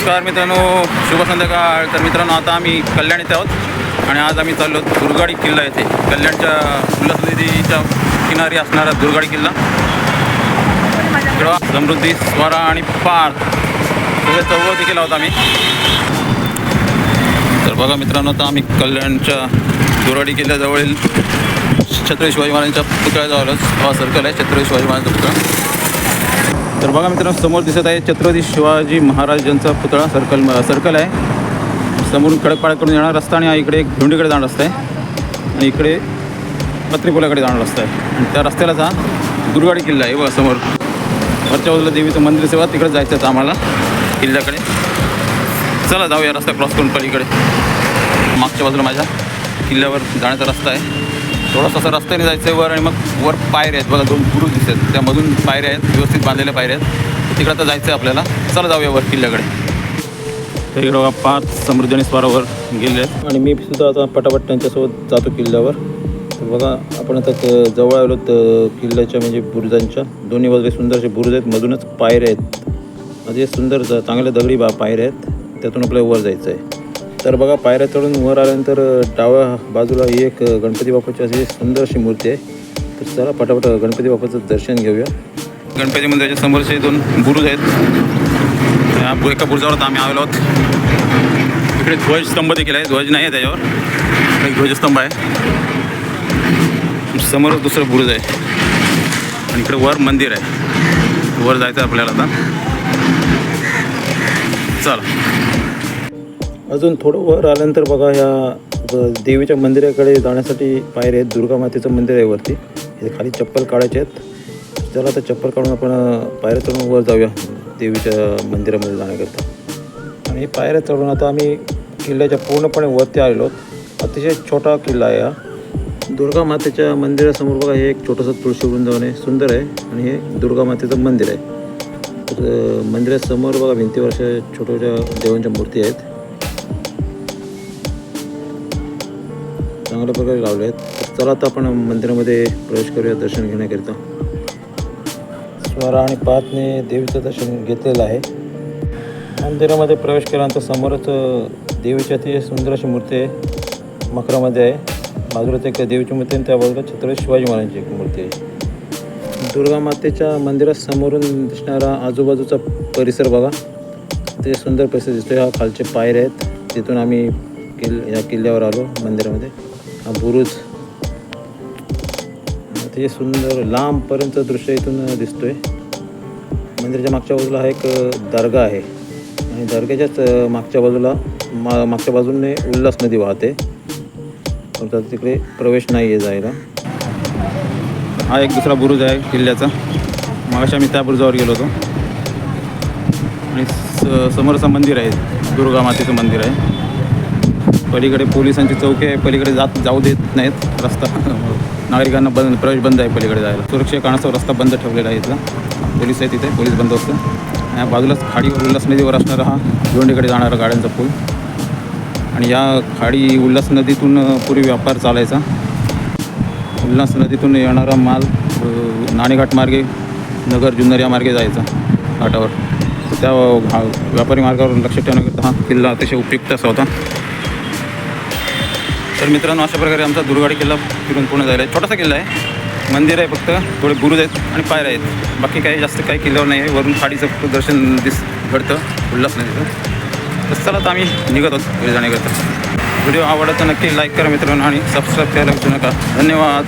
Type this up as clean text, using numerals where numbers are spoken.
नमस्कार मित्रांनो, शुभ संध्याकाळ. तर मित्रांनो, आता आम्ही कल्याण येथे आहोत आणि आज आम्ही चाललो दुर्गाडी किल्ला येथे. कल्याणच्या उल्हास नदीच्या किनारी असणारा दुर्गाडी किल्ला. समृद्धी, स्वारा आणि पार सगळे चौघं केला होता आम्ही. तर बघा मित्रांनो, आता आम्ही कल्याणच्या दुर्गाडी किल्ल्याजवळील छत्रपती शिवाजी महाराजांच्या पुतळ्याजवळच हा सर्कल आहे, छत्रपती शिवाजी महाराजांचा पुतळा. तर बघा मित्रांनो, समोर दिसत आहे छत्रपती शिवाजी महाराजांचा पुतळा. सर्कल आहे. समोरून खडकपाड्याकडून येणार रस्ता आणि इकडे एक भिवंडीकडे जाणार रस्ता आहे आणि इकडे पत्रीपुलाकडे जाणार रस्ता आहे. आणि त्या रस्त्यालाच हा दुर्गाडी किल्ला आहे. बघा समोर वरच्या बाजूला देवीचं मंदिर सेवा, तिकडे जायचं आहे आम्हाला किल्ल्याकडे. चला जाऊया, रस्ता क्रॉस करून पलीकडे. मागच्या बाजूला माझ्या किल्ल्यावर जाण्याचा रस्ता आहे. थोडासा असा रस्त्याने जायचं आहे वर आणि मग वर पायऱ्या आहेत. बघा दोन बुरुज दिसतात, त्यामधून पायऱ्या आहेत, व्यवस्थित बांधलेल्या पायऱ्या आहेत. तिकडे आता जायचं आहे आपल्याला. चला जाऊया वर किल्ल्याकडे. तर इकडे बघा 5 समृद्धी आणि स्वारावर गेले आहेत आणि मी सुद्धा आता पटापट त्यांच्यासोबत जातो किल्ल्यावर. तर बघा आपण आता जवळ आलो किल्ल्याच्या, म्हणजे बुरुजांच्या दोन्ही बाजूला सुंदर असे बुरुज आहेत, मधूनच पायऱ्या आहेत. म्हणजे सुंदर चांगल्या दगडी पायऱ्या आहेत, त्यातून आपल्याला वर जायचं आहे. तर बघा पायऱ्या चढून वर आल्यानंतर डाव्या बाजूला ही एक गणपती बाप्पाची अशी सुंदर अशी मूर्ती आहे. तर चला पटापट गणपती बाप्पाचं दर्शन घेऊया. गणपती मंदिराच्या समोरचे 2 बुरुज आहेत. एका बुरुजावर आम्ही आलो आहोत. इकडे ध्वजस्तंभ देखील आहे. ध्वज नाही आहे त्याच्यावर, एक ध्वजस्तंभ आहे. समोरच दुसरं बुरुज आहे आणि इकडे वर मंदिर आहे. वर जायचं आपल्याला आता. चला अजून थोडं वर आल्यानंतर बघा ह्या देवीच्या मंदिराकडे जाण्यासाठी पायऱ्या आहेत. दुर्गा मातेचं मंदिर आहे वरती. इथे खाली चप्पल काढायचे आहेत. चला आता चप्पल काढून आपण पायऱ्या चढून वर जाऊया देवीच्या मंदिरामध्ये जाण्याकरता. आणि पायऱ्या चढून आता आम्ही किल्ल्याच्या पूर्णपणे वरती आलेलो आहोत. अतिशय छोटा किल्ला आहे हा. दुर्गा मातेच्या मंदिरासमोर बघा हे एक छोटंसं तुळशी वृंदावन आहे, सुंदर आहे. आणि हे दुर्गा मातेचं मंदिर आहे. तर मंदिरासमोर बघा भिंतीवर अशा छोट्या देवांच्या मूर्ती आहेत, चांगल्या प्रकारे लावले आहेत. तर चला आता आपण मंदिरामध्ये प्रवेश करूया दर्शन घेण्याकरिता. स्वारा आणि पाचने देवीचं दर्शन घेतलेलं आहे. मंदिरामध्ये प्रवेश केल्यानंतर समोरच देवीची अतिशय सुंदर अशी मूर्ती आहे, मकरामध्ये आहे. बाजूलाच एक देवीची मूर्ती आणि त्या बाजूला छत्रपती शिवाजी महाराजांची एक मूर्ती आहे. दुर्गा मातेच्या मंदिरासमोरून दिसणारा आजूबाजूचा परिसर बघा, ते सुंदर परिसर दिसतो. ह्या खालचे पायऱ्या आहेत, तिथून आम्ही या किल्ल्यावर आलो मंदिरामध्ये. हा बुरुज ते सुंदर लांबपर्यंत दृश्य इथून दिसतोय. मंदिराच्या मागच्या बाजूला हा एक दर्गा आहे आणि दर्ग्याच्याच मागच्या बाजूने उल्हास नदी वाहते. तर तिकडे प्रवेश नाही आहे जायला. हा एक दुसरा बुरुज आहे किल्ल्याचा. मागाशी आम्ही त्या बुरुजावर गेलो होतो. आणि समोरचं मंदिर आहे, दुर्गा मातेचं मंदिर आहे. पलीकडे पोलिसांची चौकी आहे, पलीकडे जाऊ देत नाहीत. रस्ता नागरिकांना प्रवेश बंद आहे पलीकडे जायला. सुरक्षे कारणास्तव रस्ता बंद ठेवलेला आहे. इथला पोलीस आहे, तिथे पोलीस बंद असतं. आणि बाजूलाच खाडीवर उल्हास नदीवर असणारा हा भिवंडीकडे जाणारा गाड्यांचा पूल. आणि या खाडी उल्हास नदीतून पूर्वी व्यापार चालायचा. उल्हास नदीतून येणारा माल नाणेघाट मार्गे नगर जुन्नर या मार्गे जायचा घाटावर. तर त्या व्यापारी मार्गावर लक्ष ठेवण्याकरता हा किल्ला अतिशय उपयुक्त असा होता. तर मित्रांनो, अशा प्रकारे आमचा दुर्गाडी किल्ला फिरून पूर्ण झाला आहे. छोटासा किल्ला आहे, मंदिर आहे, फक्त थोडे बुरुज आहेत आणि पायऱ्या आहेत. बाकी काही जास्त काही किल्ल्यावर नाही आहे. वरून खाडीचं दर्शन घडतं उल्हास नदीचं. तर चला आता आम्ही निघत आहोत घरी जाण्याकरता. व्हिडिओ आवडला तर नक्की लाईक करा मित्रांनो आणि सबस्क्राईब करायला विसरू नका. धन्यवाद.